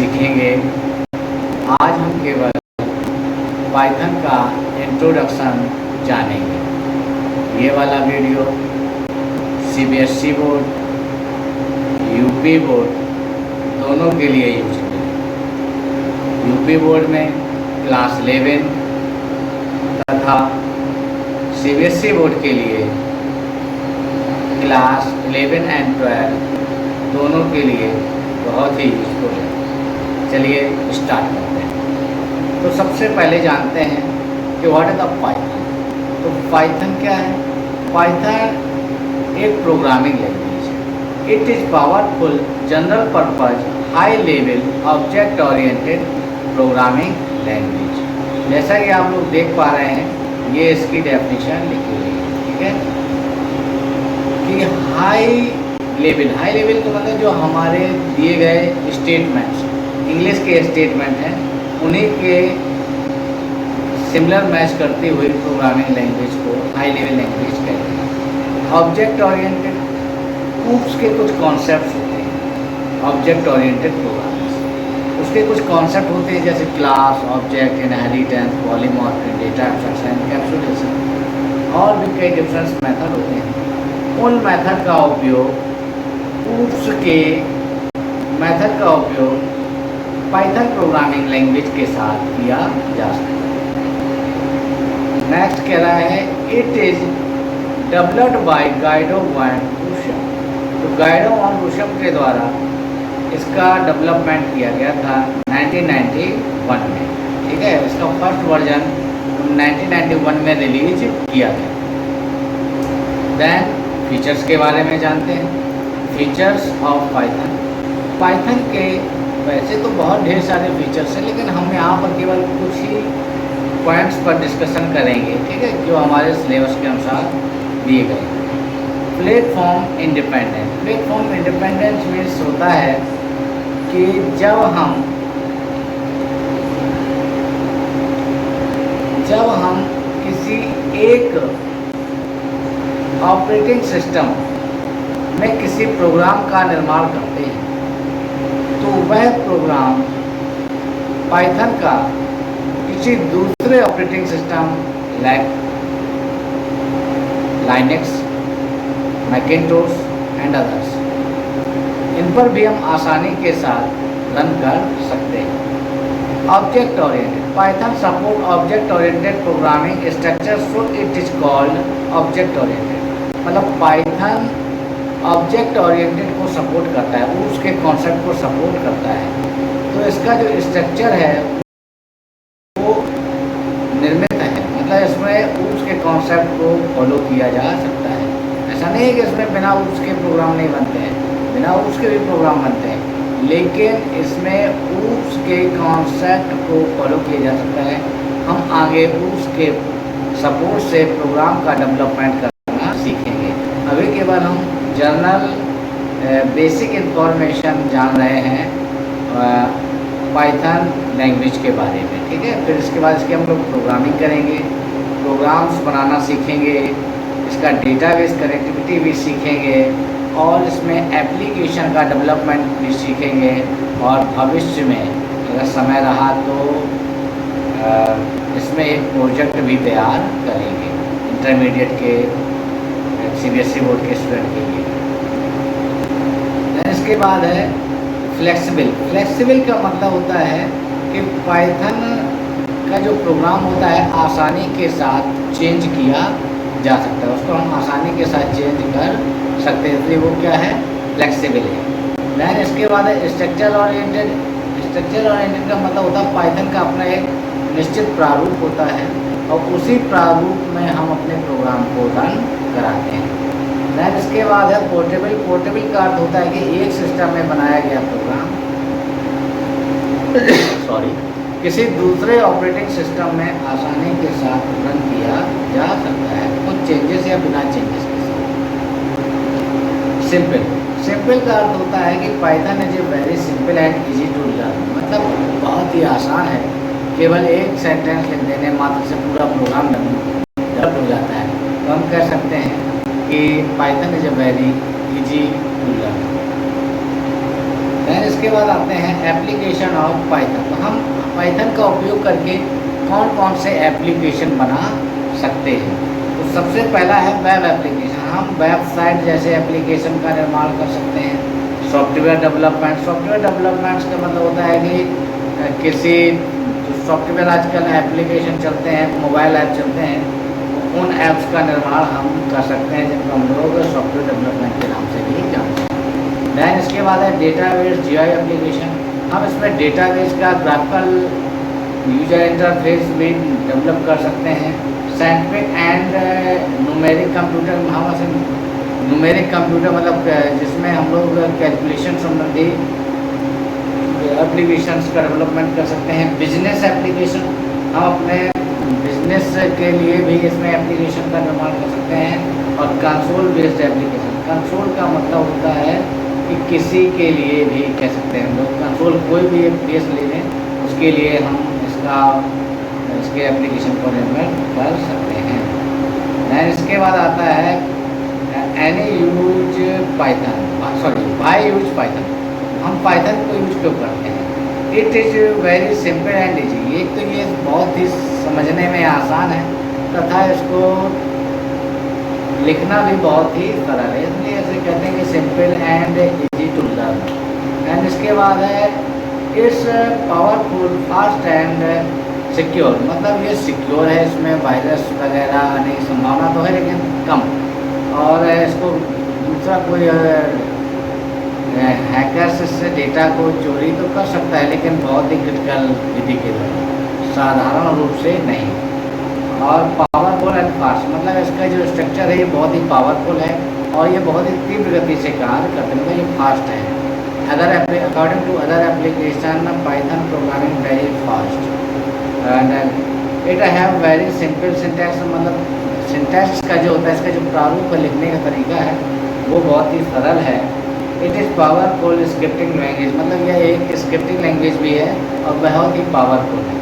सीखेंगे। आज हम केवल पाइथन का इंट्रोडक्शन जानेंगे। ये वाला video CBSE board, UP board दोनों के लिए यूजेबल है। यूपी बोर्ड में क्लास 11 तथा सीबीएसई बोर्ड के लिए क्लास 11 एंड 12 दोनों के लिए बहुत ही यूजफुल है। चलिए स्टार्ट करते हैं। तो सबसे पहले जानते हैं कि व्हाट इज द पाइथन। तो पाइथन क्या है? पाइथन एक प्रोग्रामिंग लैंग्वेज है। It is powerful general purpose high level object oriented programming language. जैसा कि आप लोग देख पा रहे हैं, ये इसकी डेफिनेशन लिखी हुई है। ठीक है कि हाई लेवल का मतलब जो हमारे दिए गए स्टेटमेंट्स, इंग्लिश के स्टेटमेंट हैं, उन्हीं के सिमिलर मैच करती हुई प्रोग्रामिंग लैंग्वेज को हाई लेवल लैंग्वेज कहते हैं। ऑब्जेक्ट ओरिएंटेड ऊप्स के कुछ कॉन्सेप्ट्स होते हैं। ऑब्जेक्ट ओरिएंटेड प्रोग्रामिंग उसके कुछ कॉन्सेप्ट होते हैं, जैसे class, object, inheritance, polymorphism, data abstraction, encapsulation और भी कई डिफरेंस मेथड होते हैं। उन मेथड का उपयोग ऊप्स के मेथड का उपयोग पाइथन प्रोग्रामिंग लैंग्वेज के साथ किया जा सकता है। नेक्स्ट कह रहा है it is developed by Guido and Rossum. तो गाइडो और रूशम के द्वारा इसका डेवलपमेंट किया गया था 1991 में। ठीक है, इसका फर्स्ट वर्जन 1991 में रिलीज किया गया। देन फीचर्स के बारे में जानते हैं। Features of Python. पाइथन के वैसे तो बहुत ढेर सारे फीचर्स हैं, लेकिन हम यहाँ पर केवल कुछ ही पॉइंट्स पर डिस्कशन करेंगे। ठीक है, जो हमारे सिलेबस के अनुसार दिए गए हैं। Platform independence. Platform independence means होता है कि जब हम किसी एक ऑपरेटिंग सिस्टम में किसी प्रोग्राम का निर्माण करते हैं, तो वह प्रोग्राम पाइथन का किसी दूसरे operating system like Linux, Macintosh and others, इन पर भी हम आसानी के साथ रन कर सकते हैं। Object oriented. Python support object oriented programming structure, so it is called object oriented. मतलब पाइथन ऑब्जेक्ट ओरिएंटेड को सपोर्ट करता है, उसके कॉन्सेप्ट को सपोर्ट करता है। तो इसका जो स्ट्रक्चर है वो निर्मित है, मतलब इसमें उसके कॉन्सेप्ट को फॉलो किया जा सकता है। ऐसा नहीं है कि इसमें बिना उसके प्रोग्राम नहीं बनते हैं, बिना उसके भी प्रोग्राम बनते हैं, लेकिन इसमें उसके कॉन्सेप्ट को फॉलो किया जा सकता है। हम आगे उसके सपोर्ट से प्रोग्राम का डेवलपमेंट करना सीखेंगे। अभी केवल हम जनरल बेसिक इंफॉर्मेशन जान रहे हैं पाइथन लैंग्वेज के बारे में। ठीक है, फिर इसके बाद इसके हम लोग प्रोग्रामिंग करेंगे, प्रोग्राम्स बनाना सीखेंगे, इसका डेटाबेस कनेक्टिविटी भी सीखेंगे और इसमें एप्लीकेशन का डेवलपमेंट भी सीखेंगे। और भविष्य में अगर समय रहा तो इसमें एक प्रोजेक्ट भी तैयार करेंगे इंटरमीडिएट के सीबीएसई बोर्ड के स्टूडेंट के लिए। इसके बाद है फ्लेक्सिबल। फ्लेक्सिबल का मतलब होता है कि पाइथन का जो प्रोग्राम होता है आसानी के साथ चेंज किया जा सकता है, उसको हम आसानी के साथ चेंज कर सकते हैं, इसलिए वो क्या है, फ्लेक्सिबल है। दैन इसके बाद है स्ट्रक्चर ओरिएंटेड। स्ट्रक्चर ओरिएंटेड का मतलब होता है पाइथन का अपना एक निश्चित प्रारूप होता है और उसी प्रारूप में हम अपने प्रोग्राम को रन कराते हैं। दैन इसके बाद है पोर्टेबल। पोर्टेबल का अर्थ होता है कि एक सिस्टम में बनाया गया प्रोग्राम किसी दूसरे ऑपरेटिंग सिस्टम में आसानी के साथ रन किया जा सकता है, कुछ चेंजेस या बिना चेंजेस के साथ। सिंपल। सिंपल का अर्थ होता है कि Python is a very simple and easy to learn. मतलब बहुत ही आसान है, केवल एक सेंटेंस लिख देने मात्र से पूरा प्रोग्राम डेवलप हो जाता है। तो हम कह सकते हैं कि Python is a very easy to learn. Then इसके बाद आते हैं एप्लीकेशन ऑफ पाइथन। तो हम पाइथन का उपयोग करके कौन कौन से एप्लीकेशन बना सकते हैं। तो सबसे पहला है वेब एप्लीकेशन। हम वेबसाइट जैसे एप्लीकेशन का निर्माण कर सकते हैं। सॉफ्टवेयर डेवलपमेंट का मतलब होता है कि किसी जो सॉफ्टवेयर आजकल एप्लीकेशन चलते हैं, मोबाइल ऐप चलते हैं, उन ऐप्स का निर्माण हम कर सकते हैं, जिनको हम लोग सॉफ्टवेयर डेवलपमेंट के नाम से भी जानते हैं। दैन इसके बाद है डेटाबेस जीआई एप्लीकेशन। हम इसमें डेटाबेस का ग्राफिकल यूजर इंटरफेस भी डेवलप कर सकते हैं। साइंटिफिक एंड न्यूमेरिक कंप्यूटर, हम ऐसे न्यूमेरिक कंप्यूटर मतलब जिसमें हम लोग कैलकुलेशन संबंधी एप्लीकेशंस का डेवलपमेंट कर सकते हैं। बिजनेस एप्लीकेशन, हम अपने बिजनेस के लिए भी इसमें एप्लीकेशन का निर्माण कर सकते हैं। और कंसोल बेस्ड एप्लीकेशन, कंसोल का मतलब होता है कि किसी के लिए भी कह सकते हैं हम लोग कंसोल, कोई भी एक बेस ले लें उसके लिए हम इसके एप्लीकेशन को निर्माण कर सकते हैं। दैन इसके बाद आता है any use Python, why use Python. हम पाइथन को यूज क्यों करते हैं। It is very simple and easy. एक तो ये बहुत ही समझने में आसान है तथा इसको लिखना भी बहुत ही सरल है, इसलिए ऐसे कहते हैं कि simple and easy to learn. And इसके बाद है it's powerful, fast and secure. मतलब ये सिक्योर है, इसमें वायरस वगैरह आने की संभावना तो है लेकिन कम। और इसको दूसरा कोई हैकर्स इससे डेटा को चोरी तो कर सकता है लेकिन बहुत ही क्रिटिकल विधि के द्वारा, साधारण रूप से नहीं। और पावरफुल एंड फास्ट, मतलब इसका जो स्ट्रक्चर है ये बहुत ही पावरफुल है और ये बहुत ही तीव्र गति से कार्य करने में ये फास्ट है। According to other application Python programming very fast and it have very simple syntax. मतलब सिंटैक्स का जो होता है, इसका जो प्रारूप लिखने का तरीका है वो बहुत ही सरल है। It is powerful scripting language, मतलब यह एक स्क्रिप्टिंग लैंग्वेज भी है और बहुत ही पावरफुल है।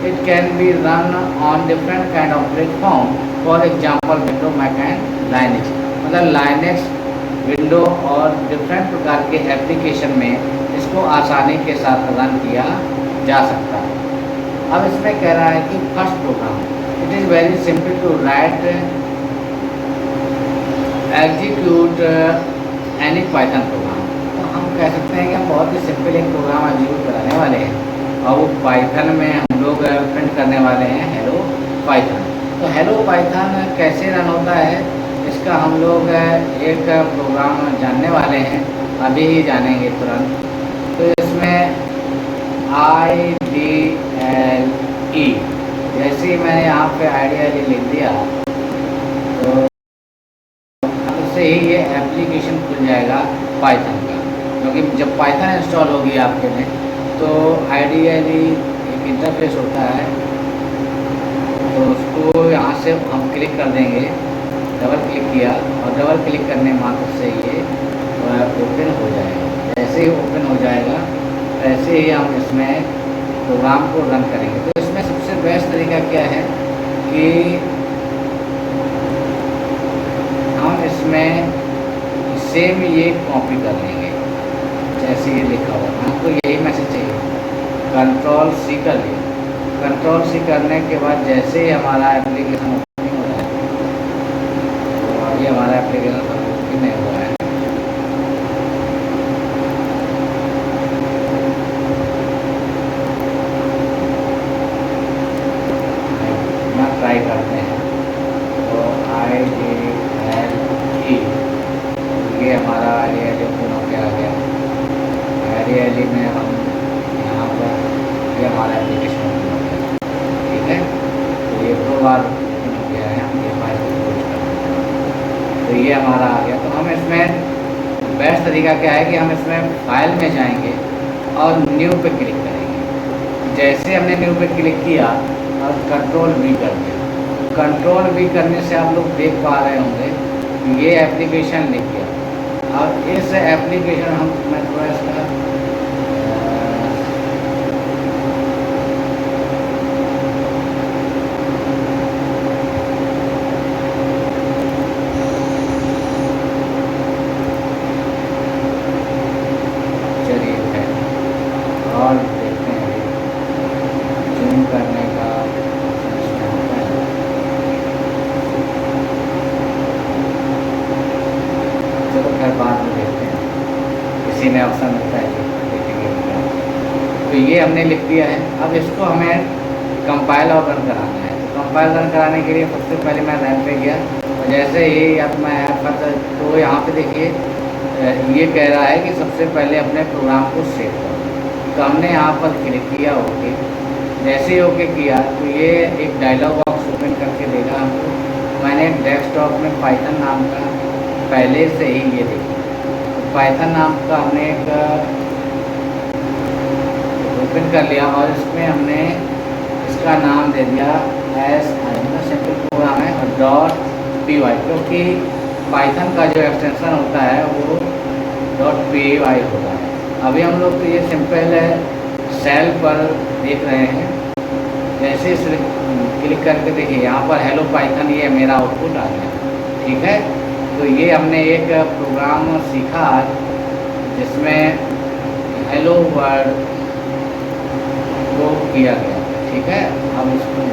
It can be run on different kind of platform, for example window, Mac and Linux. मतलब लाइनेक्स, विंडो और डिफरेंट प्रकार के एप्लीकेशन में इसको आसानी के साथ रन किया जा सकता है। अब इसमें कह रहा है कि first program, it is very simple to write execute any Python program. तो हम कह सकते हैं कि हम बहुत ही सिंपल एक प्रोग्राम एग्जीक्यूट कराने वाले हैं और वो पाइथन में हम लोग प्रिंट करने वाले हैं हेलो पाइथन। तो हेलो पाइथन कैसे रन होता है इसका हम लोग एक प्रोग्राम जानने वाले हैं, अभी ही जानेंगे तुरंत। तो इसमें IDLE, जैसे ही मैंने यहाँ पे IDLE लिख दिया तो उससे ही ये एप्लीकेशन खुल जाएगा पाइथन का, क्योंकि जब पाइथन इंस्टॉल होगी आपके में तो IDLE एक इंटरफेस होता है, तो उसको यहाँ से हम क्लिक कर देंगे। डबल क्लिक किया और डबल क्लिक करने मात्र से ये ओपन हो जाएगा। जैसे ही ओपन हो जाएगा वैसे ही हम इसमें प्रोग्राम को रन करेंगे। तो इसमें सबसे बेस्ट तरीका क्या है कि हम इसमें सेम ये कॉपी कर लेंगे जैसे ये लिखा हुआ है। आपको यही मैसेज चाहिए, Ctrl+C कर लिया। Ctrl+C करने के बाद जैसे ही हमारा एप्लीकेशन ओपनिंग हो रहा है, तो अभी हमारा एप्लीकेशन ओपनिंग नहीं हुआ है, ट्राई करते हैं। तो IDLE, ये हमारा IDLE ओपन हो गया। IDLE में हम यहाँ पर ये हमारा एप्लीकेशन ओपन हो गया, ठीक है। तो ये 2 बार ओपन हो गया है, हम ये फाइल को क्लोज कर देते हैं। तो ये हमारा आ गया। तो हम इसमें बेस्ट तरीका क्या है कि हम इसमें फाइल में जाएंगे और न्यू पे क्लिक करेंगे। जैसे हमने न्यू पे क्लिक किया और Ctrl+V कर दिया। Ctrl+V करने से आप लोग देख पा रहे होंगे ये एप्लीकेशन लिख गया। और इस एप्लीकेशन हम मैं थोड़ा इसका चलिए तो ये हमने लिख दिया है। अब इसको हमें कंपाइल और रन कराना है। तो कंपाइल रन कराने के लिए सबसे पहले मैं रन पे गया, और जैसे ही अब मैं ऐप पर, तो यहाँ पे देखिए ये कह रहा है कि सबसे पहले अपने प्रोग्राम को सेव करो। तो हमने यहाँ पर क्लिक किया ओके। जैसे ही ओके किया तो ये एक डायलॉग बॉक्स ओपन करके देगा हमको। मैंने डेस्कटॉप में पाइथन नाम का पहले से ही ये देखा, तो पाइथन नाम का हमने एक ओपन कर लिया, और इसमें हमने इसका नाम दे दिया सिंपल प्रोग्राम है, और .py, क्योंकि पाइथन का जो एक्सटेंशन होता है वो .py होता है। अभी हम लोग तो ये सिंपल सेल पर देख रहे हैं। जैसे इस क्लिक करके देखिए यहाँ पर हेलो पाइथन, ये मेरा आउटपुट आ गया। ठीक है, तो ये हमने एक प्रोग्राम सीखा जिसमें हेलो वर्ल्ड को किया गया। ठीक है, अब इसको